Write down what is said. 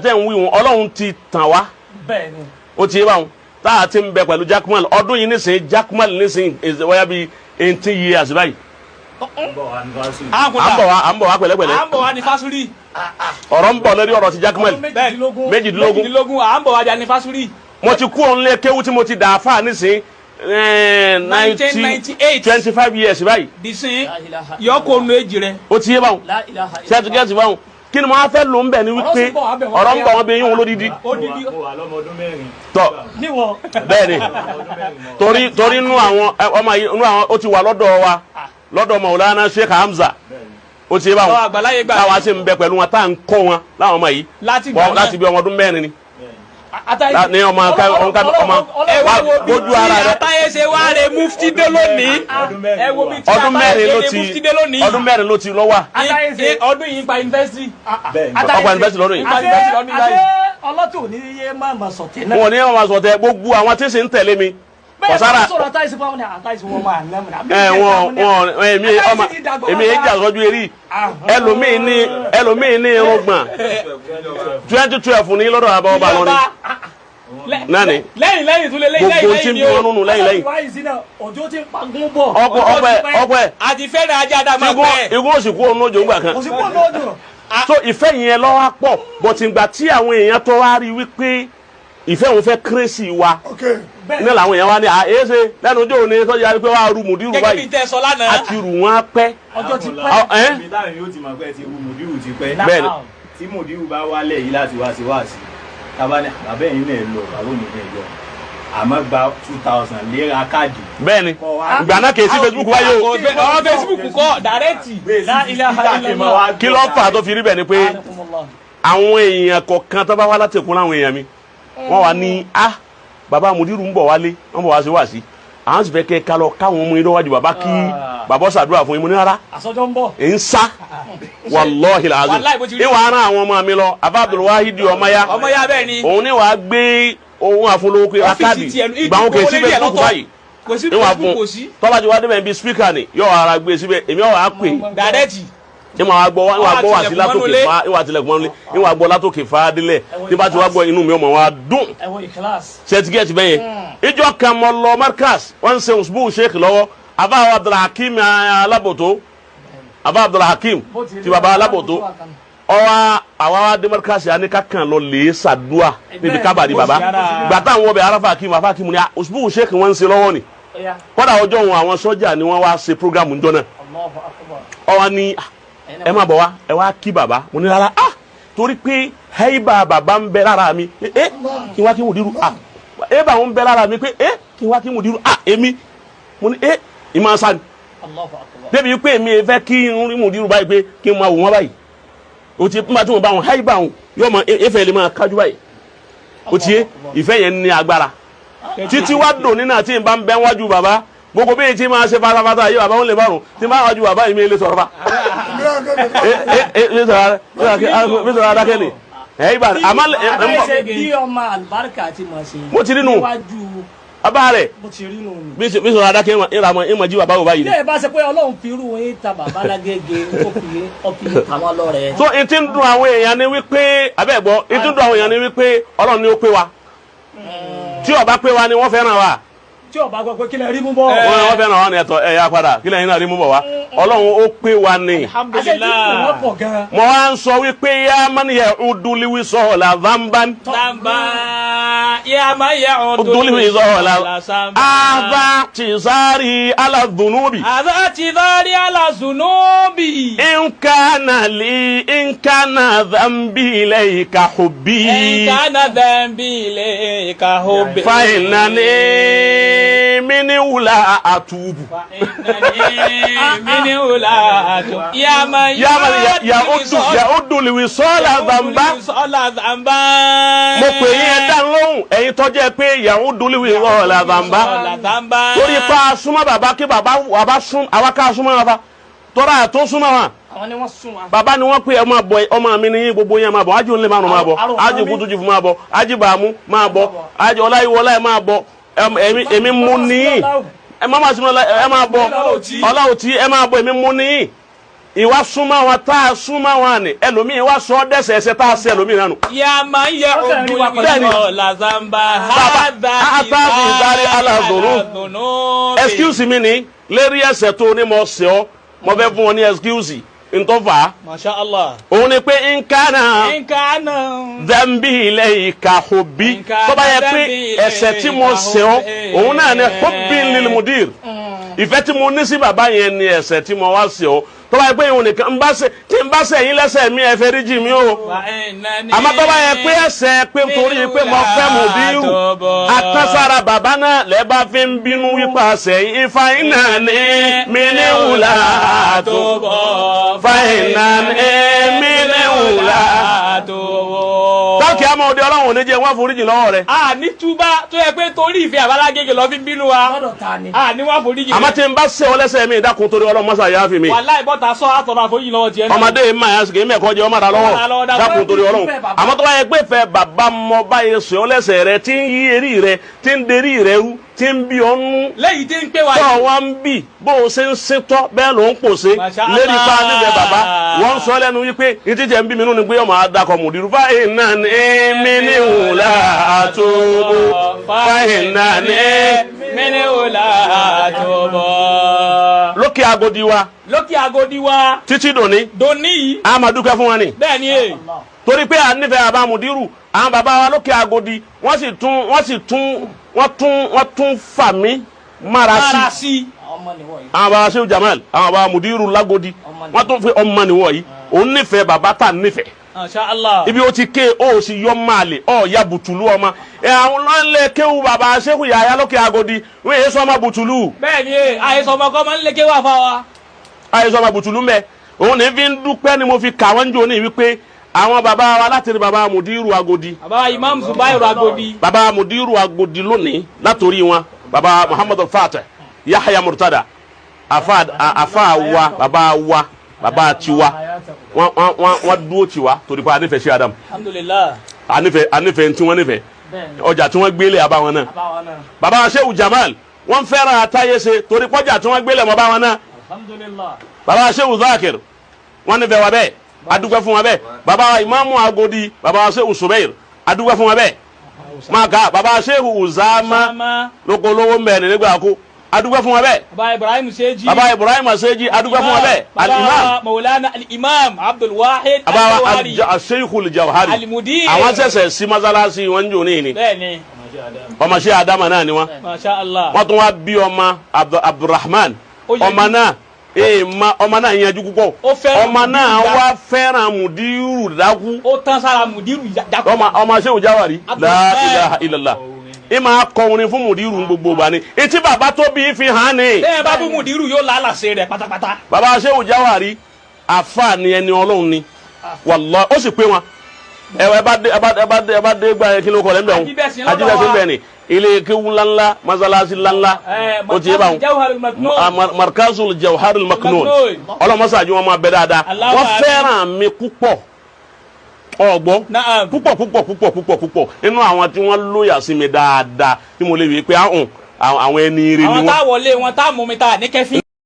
tẹ́ ń wí wọn Ọlọ́run ti tàn wá bẹ́ẹ̀ni ó ti yé báwọn tá a ti ń bẹ pẹ̀lú Jaqmal ọdún yìí nísìnyí Jaqmal nísìnyí wáyà bíi 18 years báyìí. à ń bọ̀ wá pẹ̀lẹ́pẹ̀lẹ́. à ń bọ̀ wá ní fásúrì. ọ̀rọ̀ ń bọ̀ lórí ọ̀rọ̀ ti Jaqmal. méjìdínlógún à ń bọ̀ wá ní fásúrì. mo ti kú òun lé kéwú tí mo ti dà fáà nísìnyí 1998 25 years báyìí. disin yọkọ nu èjì rẹ. ó ti yé báwọn ṣẹ́ẹ̀tì báwọn kí ni mo á fẹ́ lò ń bẹ̀ ni wípé ọ̀rọ̀ ń bọ̀ wọn bí yín wọn lódìdí. tọ́ bẹ́ẹ̀ ni torí inú àwọn ọmọ yìí inú àwọn ó ti wà lọ́dọ̀ wa lọ́dọ̀ Maulana Sheikh Hamza ó ti yé báwọn táwa sì ń bẹ pẹ̀lú wọn tá à ń kọ́ wọn láwọn ọmọ yìí láti bí ọmọ ọdún mẹ́rin ni. ní ọmọ ojú ara rẹ. Atayese wa re mufti dé lónìí. ọdún mẹ́rin ló ti lọ wá. ọdún yìí pa yunifásitì. ọ̀pọ̀ yunifásitì lọ́dún yìí. ọlọ́tò ní iye máa ma sọ̀tẹ̀ náà. wọn ní máa sọ̀tẹ̀ gbogbo àwọn tí ń sì ń tẹ̀lé mi. bẹ́ẹ̀ sọ̀rọ̀ Atayese fún àwọn Atayese wọn máa nẹ́mìnà. èmi èyí jà sọ́jú eré ẹlòmíì ní irùngbọ̀n 2012 ní lọ́dọ̀ àbá ọba lọ́ni. nani lẹ́yìn tún lé gbogbo tí ń bí wọn nínú lẹ́yìn. òjò ti ń pagún bọ̀. ọpẹ àti fẹ́ràn ajá dá máa pẹ́. igun òsì kú òun lójó ńgbà kan. òsì kú òun lójó. so ìfẹ́ yẹn lọ́wọ́ pọ̀ bọ̀tì ìgbà tí àwọn èèyàn tó wá rí wípé ìfẹ́ òun fẹ́ kérésì wa ní làwọn èèyàn wá ní àyèsè lẹ́nu ojú òní tó yára pé wàá ru mùdírù báyìí gẹ́gẹ́ bí tẹ́ sọ lánàá àti rù wọ́n pẹ́. ọjọ́ ti pẹ́. bẹ́ẹ̀ni tí mùdírù bá wálẹ̀ yìí láti wá sí tábà ní bàbá ẹ̀yìn náà lọ bàbá òní náà lọ àmọ́ gba 2000 léra káàdì. bẹ́ẹ̀ni ìgbà náà kì í sí Facebook wáyé o. ọ̀rọ̀ Facebook kọ́ dàrẹ́tì. kí ló fà á tó fi rí bẹ́ẹ̀ ni pé àwọn èèyàn kọ̀ọ̀kan tó bá wá láti Èkó láwọn èèyàn mi wọ́n wà ní bàbá mùdírù ń bọ̀ wálé wọ́n bọ̀ wá sí wáàsí àwọn sì fẹ́ kẹ́ ká lọ káwọn ọmọ yín lọ́wọ́jú bàbá kí bàbá ṣàdúrà fún yín mo ní rárá àsọjọ́ ń bọ̀ ń sá wàlọ́ọ̀hì làásù ìwà ara àwọn ọmọ mi lọ Abba Abdulwahid ọmọya bẹ́ẹ̀ ni òun ní wàá gbé ohun àfọlọ́wọ́ pé akáàdì ìgbà wọn kì í sí Facebook báyìí ìwà fún tọ́ba ti wá débẹ̀ bí spíkà ni yóò ara gbé síbẹ̀ èmi ọ̀ wá pè dàrẹ́tì ìwà gbọ́ wá sí látòkè fa ìwà tilẹ̀kùn mọ́lẹ̀ ìwà gbọ́ látòkè fa délẹ̀ tí bá ti wá gbọ́ inú mi ọmọ wa dùn ṣètìgẹ́tì bẹ́yẹn ìjọ kan mọ lọ Markaz wọ́n ń ṣe òṣùbù Sheikh lọ́wọ́ Abba Abdulhakim alábòtó Abba Abdulhakim ti baba alábòtó ọwọ́ àwa dé Markaz yà ní kákan lọ lè ṣàdúà níbi kábàdì baba gbàtà àwọn ọbẹ̀ arafa Hakim ni òṣùbù Sheikh wọ́n ń ṣe lọ́wọ́ ni kọ́dà ọjọ́ wọn àwọn sọ́jà ni wọ́n wá ṣe programu ńjọ́ náà ọwọ́ ni ẹ má bọ̀ wá ẹ wá kí bàbá mo ní rárá torí pé haiba bàbá ń bẹ lára mi kí n wá kí mùdírù haiba ń bẹ lára mi pé kí n wá kí mùdírù èmi mo ní ìmọ̀ sá ni débi pé èmi fẹ́ kí n rí mùdírù báyìí pé kí n máa wò wọ́n báyìí o ti nígbà tí mo bá wọn haiba wọn yóò mọ efe lè máa kájú báyìí o ti yé ìfẹ́ yẹn ní agbára títí wá dùn nínú àti ìbá ń bẹ wájú bàbá gbogbo bí tí máa ṣe fatafata yìí bàbá wọn lè bárùn tí máa wájú bàbá yìí mi lè sọ̀rọ̀ fa mi sọ̀rọ̀ adákẹ́ ni mo ti rí nù bàbá rẹ̀ mi sọ̀rọ̀ adákẹ́ ìmọ̀ jí bàbá wò báyìí. ilé ìbá ṣe pé Ọlọ́run fi irú yín ta bàbá lágége ó fi àwọn lọ́rẹ̀. so n ti ń dùn àwọn èèyàn ni wípé abẹ́gbọ́ n ti ń dùn àwọn èèyàn ni wípé Ọlọ́run ni ó pé wa tí ó bá pé wa ni wọ́n fẹ́ràn wa tí ọba gbọ́ pé kílẹ̀ rí mú bọ̀. wọ́n fẹ́ràn wọn ẹ̀tọ́ ẹ̀yà padà kílẹ̀ yín náà rí mú bọ̀ wá Ọlọ́run ó pé wa ni. mo wá ń sọ wípé yá máa ń yẹ uduliwi sọ̀ọ̀la zamban. yá máa yẹ uduliwi sọ̀ọ̀la àbá tìsárí alàzùnúbì. àbá tìsárí alàzùnúbì. nkánà lè nkánà zambi ilayka hubbi. nkánà zambi ilayka hubbi. fàyínà ní. Mini wula atubu. Mini wula atubu. Ya udu liwi sọ́la zamba. Mo pè yín ẹ dá lóhùn ẹ̀yin tó jẹ́ pé ya udu liwi sọ́la zamba. Torí pa súnmọ́ bàbá kí bàbá sún àwa ká súnmọ́ bàbá. Tọ́ra tó súnmọ́ wọn. Bàbá ni wọ́n pè ọmọ mi ní gbogbo yẹn máa bọ̀ ájú ńlẹ̀ márùn-ún máa bọ̀ ájú kútùjì fún máa bọ̀ ájú bàmú máa bọ̀ ájú ọláyíwọlá máa bọ̀. Èmi mú ní ẹ má máa sinmi ẹ máa bọ̀ ọláòtí ẹ máa bọ̀ èmi mú ní ìwà súnmọ́ wọn tá a súnmọ́ wọn ni ẹlòmíì wá sọ dẹ́ṣẹ̀ ẹ̀ṣẹ̀ tá a ṣe ẹlòmíì nánu. يا من يعود الوصال ذنبا هذا في دار على الذنوب. excuse mi ni lérí ẹ̀ṣẹ̀ tó ní mo ṣẹ̀ ọ́ mo fẹ́ fún wọn ní excuse ntọ́fà. masha Allah. òun ni pé nkánà dẹ́nbí ilẹ̀ ìka hubbi tó bá yẹ pé ẹ̀ṣẹ̀ tí mo ṣẹ̀ ọ́ òun náà ni hubbi lil mudir ìfẹ́ tí mo ní sí bàbá yẹn ni ẹ̀ṣẹ̀ tí mo wá ṣẹ̀ ọ́ tó bá yẹ pé ìwọ̀n nìkan tí n bá ṣẹ̀ yín lẹ́ṣẹ̀ mi ẹ foríjì mi o àmọ́ tó bá yẹ pé ẹ̀ṣẹ̀ pé nítorí pé mo fẹ́ mudiru àtàsára bàbá náà lẹ́ẹ̀bá fi ń bínú wípa ṣẹ̀yìn ifá iná ní mi ní wùlá tó bọ̀ fáìnà ní mi ní wùlá tó bọ̀. táàkì àmọ́ òde ọlọ́run ò ní jẹ́ wọ́n foríjì lọ́wọ́ rẹ̀. a ní túbá tó yẹ pé torí ìfẹ́ àbálágége lọ fi ń bínú wa a ní wọ́n foríjì. àmọ́ tí n bá ṣẹ̀ ọ́ lẹ́ṣẹ̀ mi ìdákun torí ọlọ́run mọ́sá yá fi mi. wàláì bọ́ta sọ àtọ̀rọ̀ àforíjì lọ́wọ́ tiẹ̀ náà. ọmọdé yìí máa yà sìkè mẹ́kọ́ jẹ́ ọmọdé lọ́wọ́ dákun torí ọlọ́run àmọ́ tó bá yẹ pé fẹ́ bàbá mọ báyìí ṣẹ̀ ọ́ lẹ́ṣẹ̀ rẹ tí ń yí eré rẹ tí ń derí rẹ rú tí ń bí ọnú. lẹ́yìn tí ń pè wá. tọ́ wa ń bì bó o ṣe ń ṣètọ́ bẹ́ẹ̀ ló ń pòṣe lérí pa níbẹ̀ bàbá wọ́n sọ lẹ́nu wípé ìtìjẹ́ ń bí mi nínú ni pé ọmọ adakọ̀ mùdírù fáyìn náà ní mí ní wùlá àtúbù fáyìn náà ní mí ní wùlá àtúbù. lókè Agodi wa. lókè Agodi wa. títí dòní. dòní yìí. a máa dúpẹ́ fún wọn ni. bẹ́ẹ̀ ni e. torí pé à ń nífẹ̀ẹ́ àbá mùdírù àwọn bàbá wa lókè Agodi wọ́n tún fà mí mara sí àwọn bàbá Sheikh Jaqmal àwọn bàbá mùdírù lágodi wọ́n tún fi ọmọ nìwọ̀ yìí òun nífẹ̀ẹ́ bàbá tà nífẹ̀ẹ́. Masha Allah. ibi o ti ké o sì yọ máàlì ọ ya bùtùlù ọmọ àwọn lọ́nlẹ̀ kéwù bàbá Sheikh Yahya lókè Agodi wọ́n yé sọ́mọ bùtùlù. bẹ́ẹ̀ ni àìsàn ọmọ kọ́ máa ń lé kéwù àfa wa. àìsàn ọmọ bùtùlù mbẹ òun ní fi ń dúpẹ́ ni mo fi kà wọ́n jò ní wípé àwọn bàbá wa láti rí bàbá mùdírù Agodi. bàbá Imam Zubairu Agodi. bàbá mùdírù Agodi lónìí látòrí wọn bàbá Muhammadu Fatah Yahya Murtada afa wa bàbá tiwa wọ́n dúró tiwa torí pé anífẹ́ sí Adam. alhamdulillah. anífẹ́ tí wọ́n nífẹ̀ẹ́ ọjà tí wọ́n gbélé àbáwọn náà. bàbá Sheikh Jaqmal wọ́n fẹ́ràn Atayese torí pọ́jà tí wọ́n gbélé mọ́ báwọn náà. alhamdulillah. bàbá Sheikh Zakir wọ́n nífẹ̀ẹ́ wa bẹ́ẹ̀ adúgbò fún wa bẹ́ẹ̀ bàbá Imamu Agodi bàbá Sheikh Subair adúgbò fún wa bẹ́ẹ̀ máa ka bàbá Sheikh Uzama lókolówó mbẹ́ẹ̀ nígbà kó adúgbò fún wa bẹ́ẹ̀. bàbá Ibrahim Seji. bàbá Ibrahim Seji adúgbò fún wa bẹ́ẹ̀. bàbá Maulana al-Imam Abdulwahid al-Jawhari. bàbá Sheikh al-Jawhari. al-Mudir. àwọn ṣẹ̀ṣẹ̀ sí masalasi wọn jò ní ni. bẹ́ẹ̀ni. ọmọ Sheikh Adama náà ni wọn. Masha Allah. wọ́n tún wá bí ọmọ Abdulrahman ọmọ náà ọmọ náà yanjú púpọ̀ ọmọ náà wá fẹ́ràn mùdírù dákú. ó tán sára mùdírù dákú. ọmọ Sheikh Jawhari la ilaha illallah ìmọ̀ akọrin fún mùdírù gbogbo bá ní etí bàbá tó bí fi hàn ní. bẹ́ẹ̀ bá bú mùdírù yóò lálàsẹ̀ rẹ̀ pátápátá. bàbá Sheikh Jawhari àfà ni ẹni ọlọ́run ni wallahi ó sì pé wọn ẹ bá dé gba kí ló kọ lẹ́nu bẹ́ẹ̀ ajibẹ́sí bẹ́ẹ̀ ni ilé kéwú ńláńlá masalasi ńláńlá ó ti yé báwọn markazul jawharul maknun ọlọ́mọsáájú wọn máa bẹ dáadáa wọ́n fẹ́ràn mi púpọ̀ ọgbọ́ púpọ̀ inú àwọn tí wọ́n lóyà sí mi dáadáa tí mo lè wí pé àwọn ẹni ire ni wọ́n. àwọn tá wọlé wọn tá mú mi tá ní kẹfí.